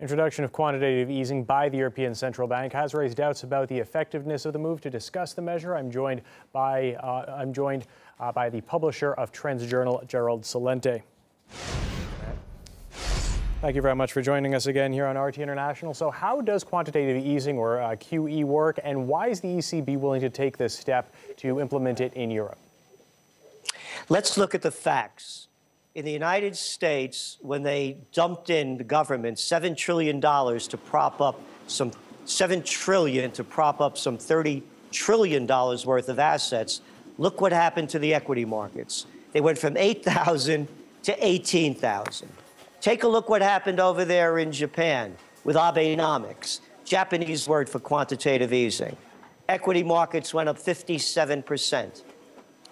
Introduction of quantitative easing by the European Central Bank has raised doubts about the effectiveness of the move. To discuss the measure, I'm joined by the publisher of TrendsJournal, Gerald Celente. Thank you very much for joining us again here on RT International. So how does quantitative easing, or QE, work, and why is the ECB willing to take this step to implement it in Europe? Let's look at the facts. In the United States, when they dumped in the government $7 trillion to prop up some $30 trillion worth of assets, look what happened to the equity markets. They went from 8,000 to 18,000. Take a look what happened over there in Japan with Abenomics, Japanese word for quantitative easing. Equity markets went up 57%.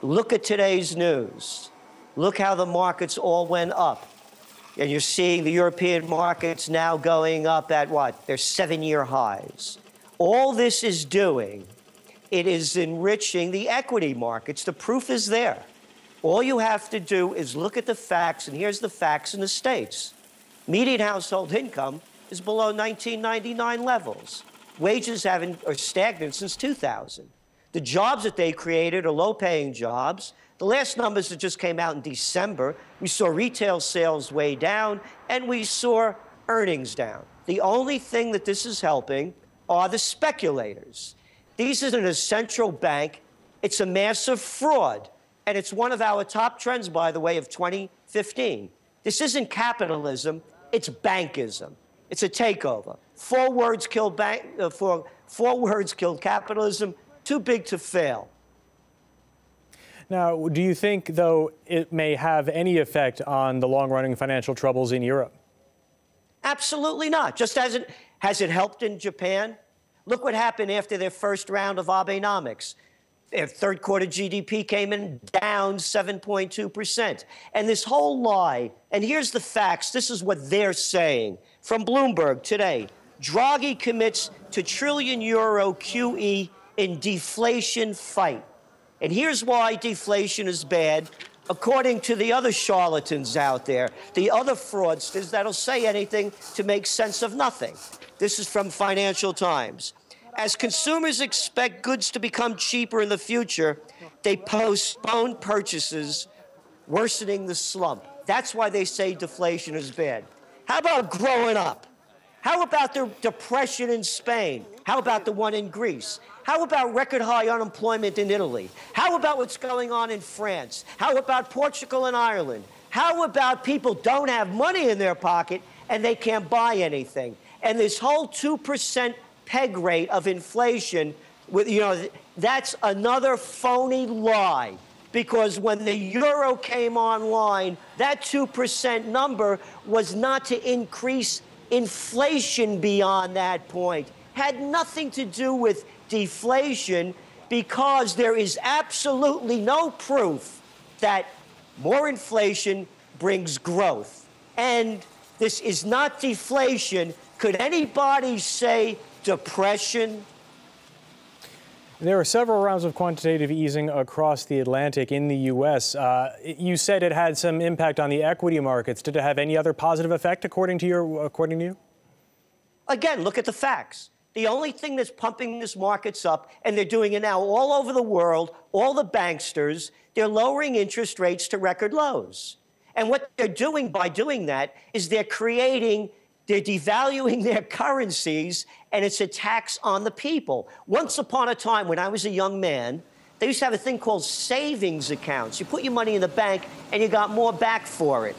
Look at today's news. Look how the markets all went up. And you're seeing the European markets now going up at what? Their 7-year highs. All this is doing, it is enriching the equity markets. The proof is there. All you have to do is look at the facts, and here's the facts in the States. Median household income is below 1999 levels. Wages are stagnant since 2000. The jobs that they created are low-paying jobs. The last numbers that just came out in December, we saw retail sales way down, and we saw earnings down. The only thing that this is helping are the speculators. This isn't a central bank. It's a massive fraud. And it's one of our top trends, by the way, of 2015. This isn't capitalism. It's bankism. It's a takeover. Four words killed capitalism. Too big to fail. Now, do you think, though, it may have any effect on the long-running financial troubles in Europe? Absolutely not. Just has it helped in Japan? Look what happened after their first round of Abenomics. Their third quarter GDP came in down 7.2%. And this whole lie, and here's the facts, this is what they're saying. From Bloomberg today, Draghi commits to trillion euro QE in deflation fight. And here's why deflation is bad, according to the other charlatans out there, the other fraudsters that'll say anything to make sense of nothing. This is from Financial Times. As consumers expect goods to become cheaper in the future, they postpone purchases, worsening the slump. That's why they say deflation is bad. How about growing up? How about the depression in Spain? How about the one in Greece? How about record high unemployment in Italy? How about what's going on in France? How about Portugal and Ireland? How about people don't have money in their pocket and they can't buy anything? And this whole 2% peg rate of inflation, that's another phony lie. Because when the euro came online, that 2% number was not to increase inflation beyond that point. Had nothing to do with deflation, because there is absolutely no proof that more inflation brings growth. And this is not deflation. Could anybody say depression? There are several rounds of quantitative easing across the Atlantic in the U.S. You said it had some impact on the equity markets. Did it have any other positive effect, according to you? Again, look at the facts. The only thing that's pumping these markets up, and they're doing it now all over the world, all the banksters, they're lowering interest rates to record lows. And what they're doing by doing that is they're devaluing their currencies, and it's a tax on the people. Once upon a time, when I was a young man, they used to have a thing called savings accounts. You put your money in the bank, and you got more back for it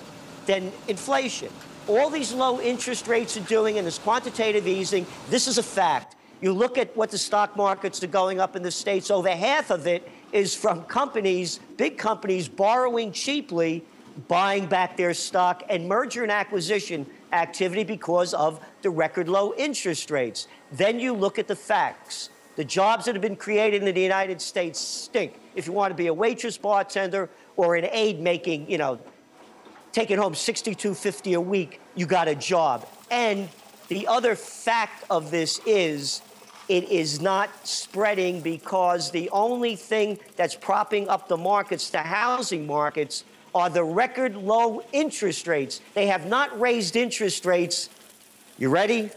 than inflation. All these low interest rates are doing, and this quantitative easing, this is a fact. You look at what the stock markets are going up in the States, over half of it is from companies, big companies, borrowing cheaply, buying back their stock, and merger and acquisition activity because of the record low interest rates. Then you look at the facts. The jobs that have been created in the United States stink. If you want to be a waitress, bartender, or an aide making, taking home $62.50 a week, you got a job. And the other fact of this is it is not spreading, because the only thing that's propping up the markets, the housing markets, are the record low interest rates. They have not raised interest rates You ready?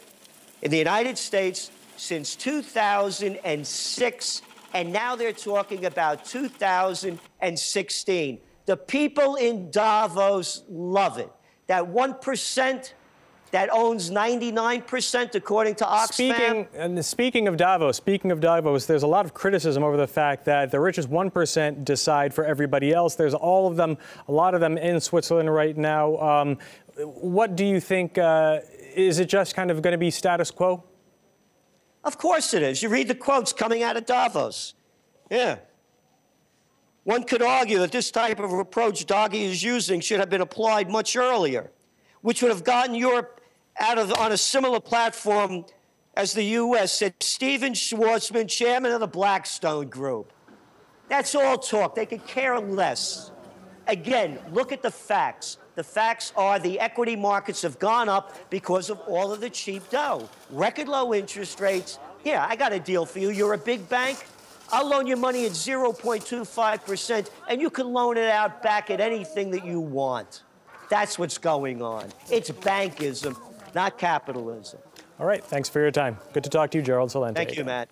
In the United States, since 2006, and now they're talking about 2016. The people in Davos love it. That 1% that owns 99%, according to Oxfam. Speaking of Davos, there's a lot of criticism over the fact that the richest 1% decide for everybody else. There's a lot of them in Switzerland right now. What do you think? Is it just kind of going to be status quo? Of course it is. You read the quotes coming out of Davos. Yeah. One could argue that this type of approach Draghi is using should have been applied much earlier, which would have gotten Europe on a similar platform as the U.S., said Stephen Schwarzman, chairman of the Blackstone Group. That's all talk. They could care less. Again, look at the facts. The facts are the equity markets have gone up because of all of the cheap dough. Record low interest rates. Yeah, I got a deal for you. You're a big bank. I'll loan you money at 0.25%, and you can loan it out back at anything that you want. That's what's going on. It's bankism, not capitalism. All right. Thanks for your time. Good to talk to you, Gerald Celente. Thank you, Matt.